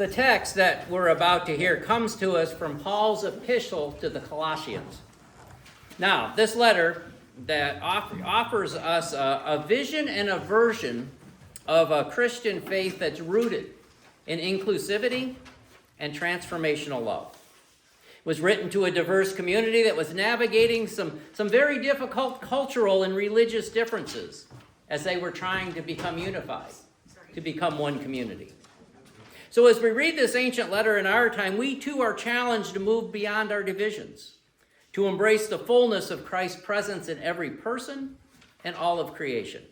The text that we're about to hear comes to us from Paul's epistle to the Colossians. Now, this letter that offers us a vision and a version of a Christian faith that's rooted in inclusivity and transformational love. It was written to a diverse community that was navigating some very difficult cultural and religious differences as they were trying to become unified, to become one community. So as we read this ancient letter in our time, we too are challenged to move beyond our divisions, to embrace the fullness of Christ's presence in every person and all of creation.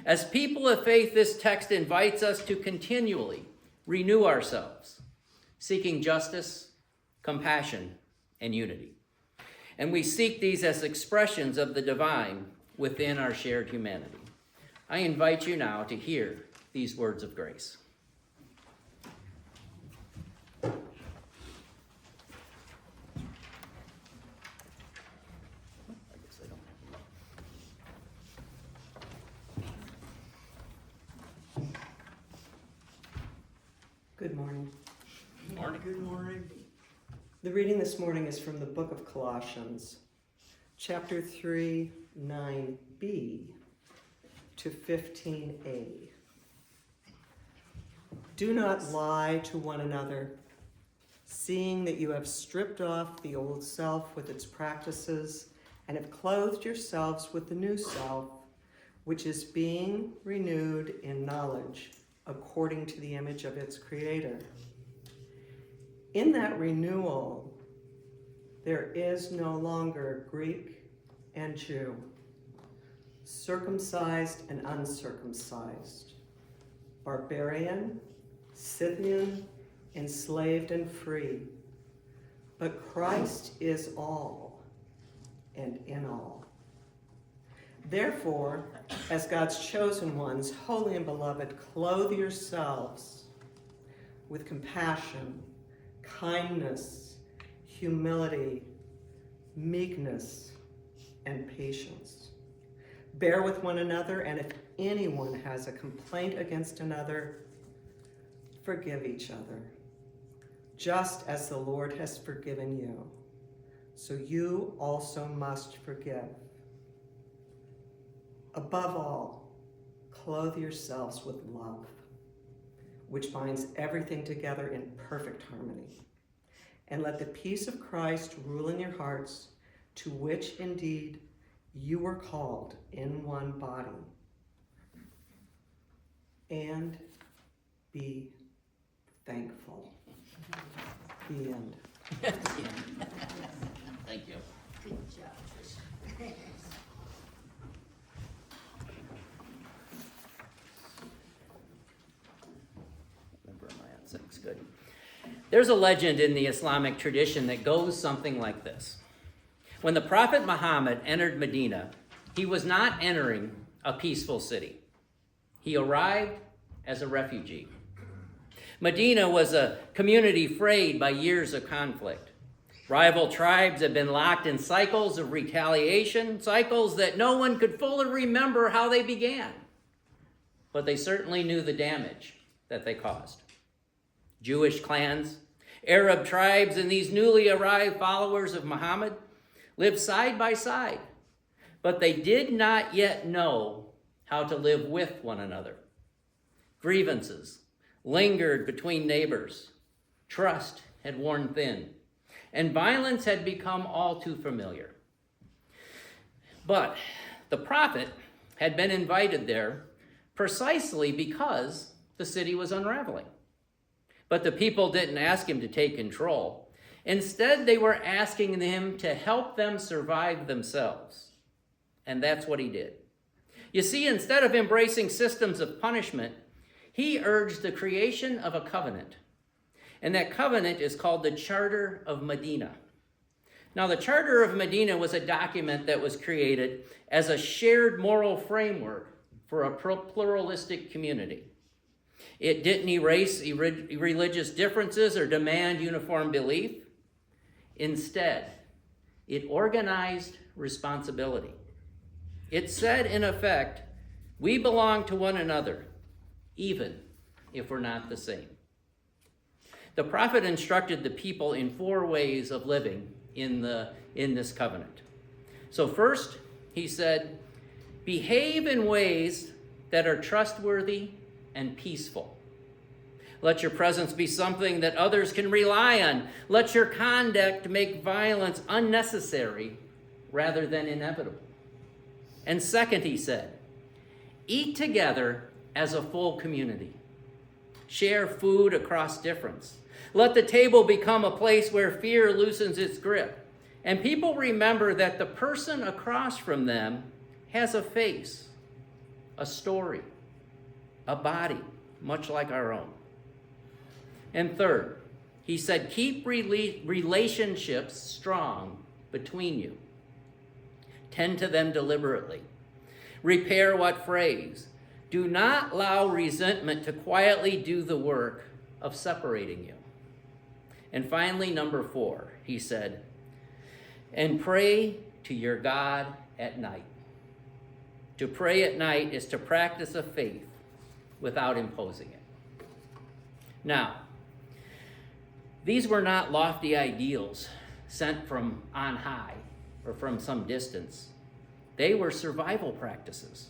As people of faith, this text invites us to continually renew ourselves, seeking justice, compassion, and unity. And we seek these as expressions of the divine within our shared humanity. I invite you now to hear these words of grace. Good morning. Good morning. Good morning. The reading this morning is from the book of Colossians, chapter 3, 9b to 15a. Do not lie to one another, seeing that you have stripped off the old self with its practices and have clothed yourselves with the new self, which is being renewed in knowledge according to the image of its creator. In that renewal, there is no longer Greek and Jew, circumcised and uncircumcised, barbarian, Scythian, enslaved and free, but Christ is all and in all. Therefore, as God's chosen ones, holy and beloved, clothe yourselves with compassion, kindness, humility, meekness, and patience. Bear with one another, and if anyone has a complaint against another, forgive each other, just as the Lord has forgiven you. So you also must forgive. Above all, clothe yourselves with love, which binds everything together in perfect harmony. And let the peace of Christ rule in your hearts, to which indeed you were called in one body. And be thankful. The end. Thank you. Good job. Good. There's a legend in the Islamic tradition that goes something like this. When the Prophet Muhammad entered Medina, he was not entering a peaceful city. He arrived as a refugee. Medina was a community frayed by years of conflict. Rival tribes had been locked in cycles of retaliation, cycles that no one could fully remember how they began. But they certainly knew the damage that they caused. Jewish clans, Arab tribes, and these newly arrived followers of Muhammad lived side by side, but they did not yet know how to live with one another. Grievances lingered between neighbors, trust had worn thin, and violence had become all too familiar. But the prophet had been invited there precisely because the city was unraveling. But the people didn't ask him to take control. Instead, they were asking him to help them survive themselves. And that's what he did. You see, instead of embracing systems of punishment, he urged the creation of a covenant. And that covenant is called the Charter of Medina. Now, the Charter of Medina was a document that was created as a shared moral framework for a pluralistic community. It didn't erase religious differences or demand uniform belief. Instead, it organized responsibility. It said, in effect, we belong to one another, even if we're not the same. The prophet instructed the people in 4 ways of living in this covenant. So first, he said, behave in ways that are trustworthy and peaceful. Let your presence be something that others can rely on. Let your conduct make violence unnecessary rather than inevitable. And second, he said, eat together as a full community. Share food across difference. Let the table become a place where fear loosens its grip, and people remember that the person across from them has a face, a story, a body, much like our own. And third, he said, keep relationships strong between you. Tend to them deliberately. Repair what frays. Do not allow resentment to quietly do the work of separating you. And finally, number 4, he said, and pray to your God at night. To pray at night is to practice a faith without imposing it. Now, these were not lofty ideals sent from on high or from some distance. They were survival practices.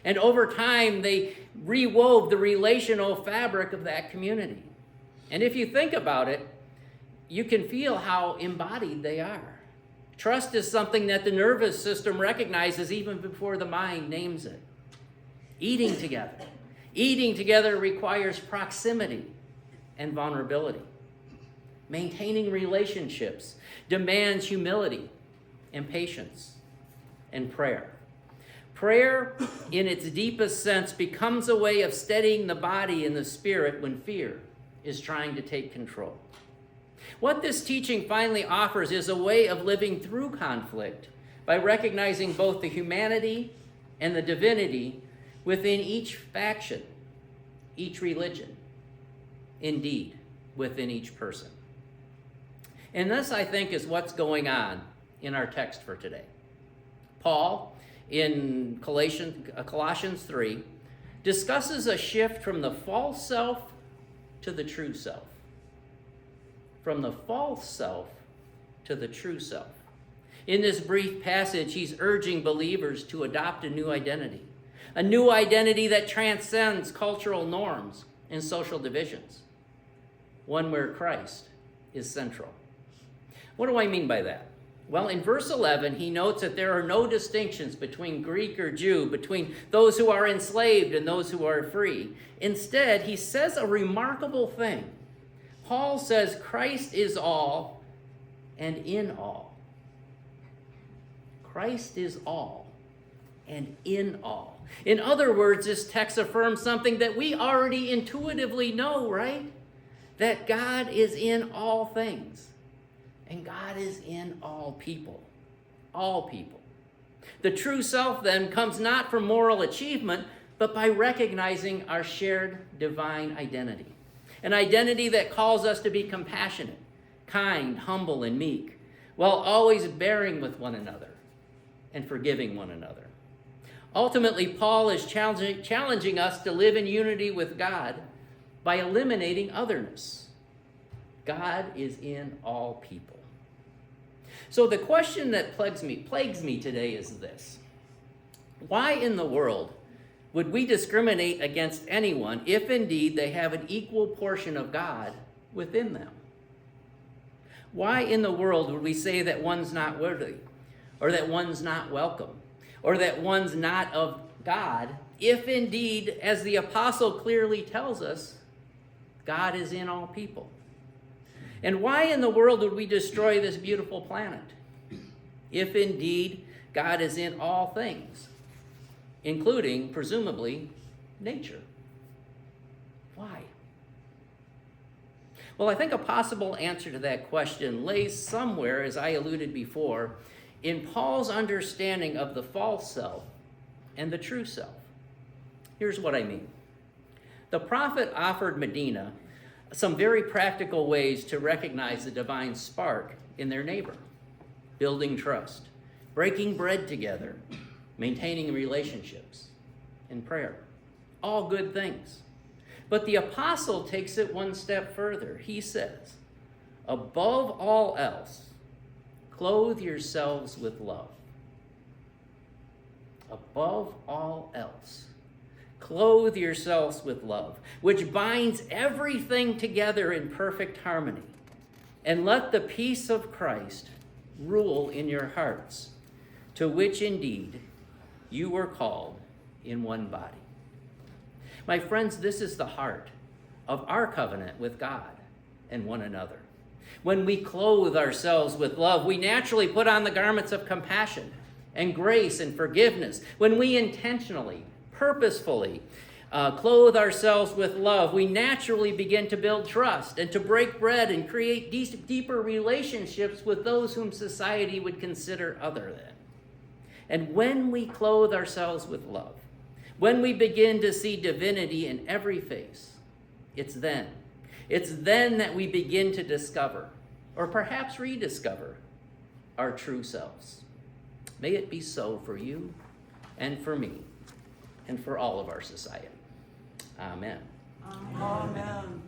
And over time, they rewove the relational fabric of that community. And if you think about it, you can feel how embodied they are. Trust is something that the nervous system recognizes even before the mind names it. Eating together. Eating together requires proximity and vulnerability. Maintaining relationships demands humility and patience and prayer. Prayer, in its deepest sense, becomes a way of steadying the body and the spirit when fear is trying to take control. What this teaching finally offers is a way of living through conflict by recognizing both the humanity and the divinity within each faction, each religion, indeed, within each person. And this, I think, is what's going on in our text for today. Paul, in Colossians 3, discusses a shift from the false self to the true self. From the false self to the true self. In this brief passage, he's urging believers to adopt a new identity that transcends cultural norms and social divisions, one where Christ is central. What do I mean by that? Well, in verse 11, he notes that there are no distinctions between Greek or Jew, between those who are enslaved and those who are free. Instead, he says a remarkable thing. Paul says Christ is all and in all. Christ is all and in all. In other words, this text affirms something that we already intuitively know, right? That God is in all things. And God is in all people. All people. The true self, then, comes not from moral achievement, but by recognizing our shared divine identity. An identity that calls us to be compassionate, kind, humble, and meek, while always bearing with one another and forgiving one another. Ultimately, Paul is challenging us to live in unity with God by eliminating otherness. God is in all people. So the question that plagues me today is this. Why in the world would we discriminate against anyone if indeed they have an equal portion of God within them? Why in the world would we say that one's not worthy, or that one's not welcome, or that one's not of God, if indeed, as the apostle clearly tells us, God is in all people? And why in the world would we destroy this beautiful planet if indeed God is in all things, including, presumably, nature? Why? Well, I think a possible answer to that question lays somewhere, as I alluded before, in Paul's understanding of the false self and the true self. Here's what I mean. The prophet offered Medina some very practical ways to recognize the divine spark in their neighbor. Building trust, breaking bread together, maintaining relationships, and prayer. All good things. But the apostle takes it one step further. He says, above all else, clothe yourselves with love. Above all else, clothe yourselves with love, which binds everything together in perfect harmony. And let the peace of Christ rule in your hearts, to which indeed you were called in one body. My friends, this is the heart of our covenant with God and one another. When we clothe ourselves with love, we naturally put on the garments of compassion and grace and forgiveness. When we intentionally, purposefully clothe ourselves with love, we naturally begin to build trust and to break bread and create deeper relationships with those whom society would consider other than. And when we clothe ourselves with love, when we begin to see divinity in every face, it's then that we begin to discover, or perhaps rediscover, our true selves. May it be so for you and for me and for all of our society. Amen. Amen.